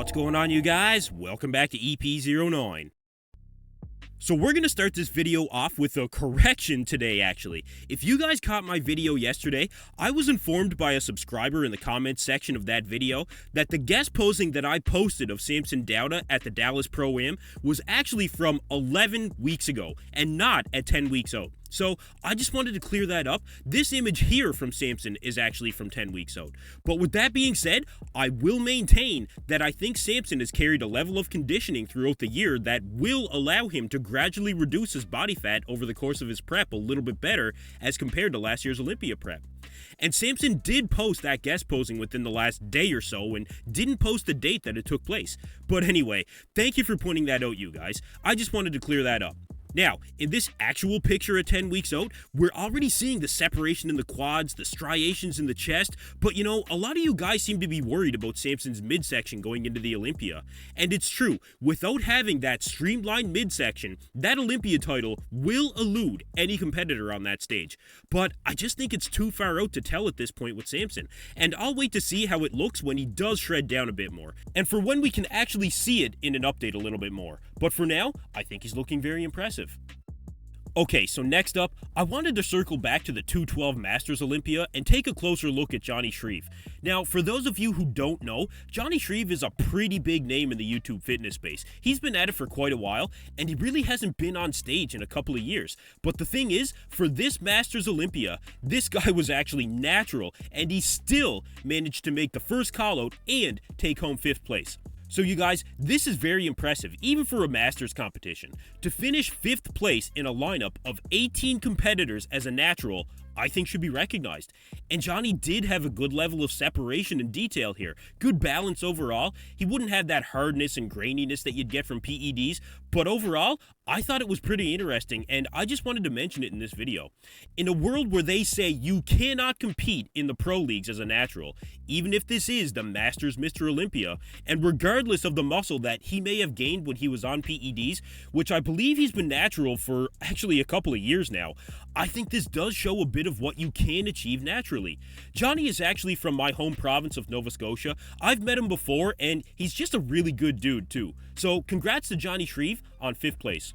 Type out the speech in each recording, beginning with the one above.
What's going on, you guys? Welcome back to EP09. So we're going to start this video off with a correction today, actually. If you guys caught my video yesterday, I was informed by a subscriber in the comments section of that video that the guest posing that I posted of Samson Dauda at the Dallas Pro-Am was actually from 11 weeks ago and not at 10 weeks out. So I just wanted to clear that up. This image here from Samson is actually from 10 weeks out. But with that being said, I will maintain that I think Samson has carried a level of conditioning throughout the year that will allow him to gradually reduce his body fat over the course of his prep a little bit better as compared to last year's Olympia prep. And Samson did post that guest posing within the last day or so and didn't post the date that it took place. But anyway, thank you for pointing that out, you guys. I just wanted to clear that up. Now, in this actual picture at 10 weeks out, we're already seeing the separation in the quads, the striations in the chest, but you know, a lot of you guys seem to be worried about Samson's midsection going into the Olympia. And it's true, without having that streamlined midsection, that Olympia title will elude any competitor on that stage. But I just think it's too far out to tell at this point with Samson, and I'll wait to see how it looks when he does shred down a bit more, and for when we can actually see it in an update a little bit more. But for now, I think he's looking very impressive. Okay, so next up, I wanted to circle back to the 212 Masters Olympia and take a closer look at Jonni Shreve. Now, for those of you who don't know, Jonni Shreve is a pretty big name in the YouTube fitness space. He's been at it for quite a while, and he really hasn't been on stage in a couple of years. But the thing is, for this Masters Olympia, this guy was actually natural, and he still managed to make the first call out and take home 5th place. So you guys, this is very impressive, even for a Masters competition. To finish 5th place in a lineup of 18 competitors as a natural, I think should be recognized. And Jonni did have a good level of separation and detail here. Good balance overall. He wouldn't have that hardness and graininess that you'd get from PEDs, but overall, I thought it was pretty interesting, and I just wanted to mention it in this video. In a world where they say you cannot compete in the pro leagues as a natural, even if this is the Masters Mr. Olympia, and regardless of the muscle that he may have gained when he was on PEDs, which I believe he's been natural for actually a couple of years now, I think this does show a bit of what you can achieve naturally. Jonni is actually from my home province of Nova Scotia. I've met him before, and he's just a really good dude too. So congrats to Jonni Shreve on 5th place.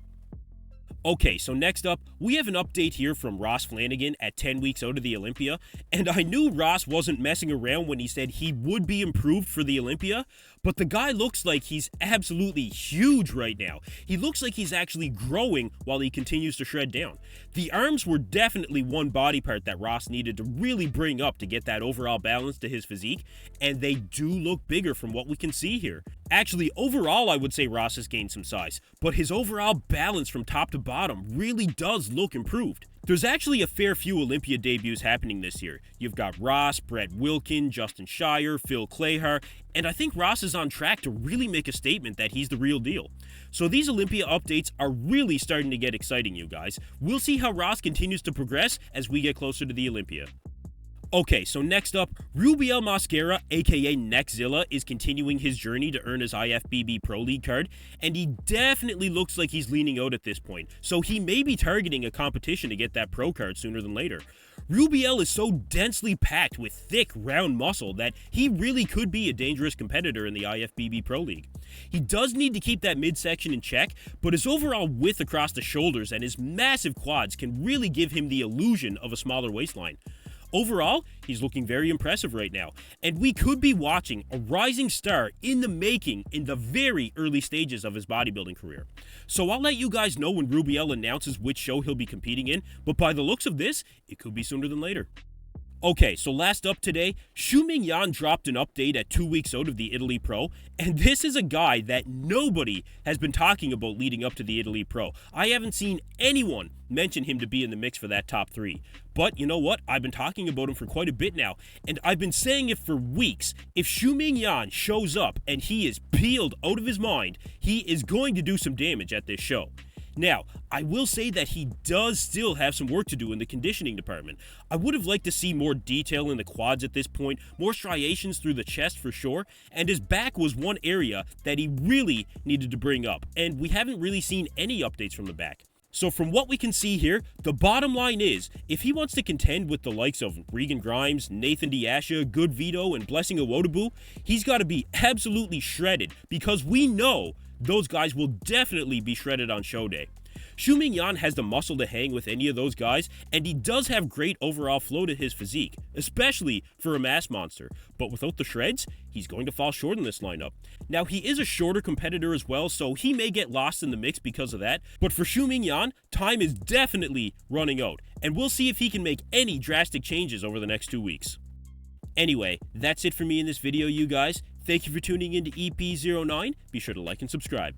Okay, so next up, we have an update here from Ross Flanigan at 10 weeks out of the Olympia, and I knew Ross wasn't messing around when he said he would be improved for the Olympia, but the guy looks like he's absolutely huge right now. He looks like he's actually growing while he continues to shred down. The arms were definitely one body part that Ross needed to really bring up to get that overall balance to his physique, and they do look bigger from what we can see here. Actually, overall, I would say Ross has gained some size, but his overall balance from top to bottom really does look improved. There's actually a fair few Olympia debuts happening this year. You've got Ross, Brett Wilkin, Justin Shire, Phil Clayhar, and I think Ross is on track to really make a statement that he's the real deal. So these Olympia updates are really starting to get exciting, you guys. We'll see how Ross continues to progress as we get closer to the Olympia. Okay, so next up, Rubiel Mosquera AKA Neckzilla is continuing his journey to earn his IFBB Pro League card, and he definitely looks like he's leaning out at this point, so he may be targeting a competition to get that pro card sooner than later. Rubiel is so densely packed with thick, round muscle that he really could be a dangerous competitor in the IFBB Pro League. He does need to keep that midsection in check, but his overall width across the shoulders and his massive quads can really give him the illusion of a smaller waistline. Overall, he's looking very impressive right now, and we could be watching a rising star in the making in the very early stages of his bodybuilding career. So I'll let you guys know when Rubiel announces which show he'll be competing in, but by the looks of this, it could be sooner than later. Okay, so last up today, Shouming Yan dropped an update at 2 weeks out of the Italy Pro, and this is a guy that nobody has been talking about leading up to the Italy Pro. I haven't seen anyone mention him to be in the mix for that top 3. But you know what? I've been talking about him for quite a bit now, and I've been saying it for weeks. If Shouming Yan shows up and he is peeled out of his mind, he is going to do some damage at this show. Now, I will say that he does still have some work to do in the conditioning department. I would have liked to see more detail in the quads at this point, more striations through the chest for sure, and his back was one area that he really needed to bring up, and we haven't really seen any updates from the back. So from what we can see here, the bottom line is, if he wants to contend with the likes of Regan Grimes, Nathan Diasha, Good Vito, and Blessing Iwodebu, he's got to be absolutely shredded, because we know those guys will definitely be shredded on show day. Shouming Yan has the muscle to hang with any of those guys, and he does have great overall flow to his physique, especially for a mass monster, but without the shreds, he's going to fall short in this lineup. Now, he is a shorter competitor as well, so he may get lost in the mix because of that, but for Shouming Yan, time is definitely running out, and we'll see if he can make any drastic changes over the next 2 weeks. Anyway, that's it for me in this video, you guys. Thank you for tuning in to EP09. Be sure to like and subscribe.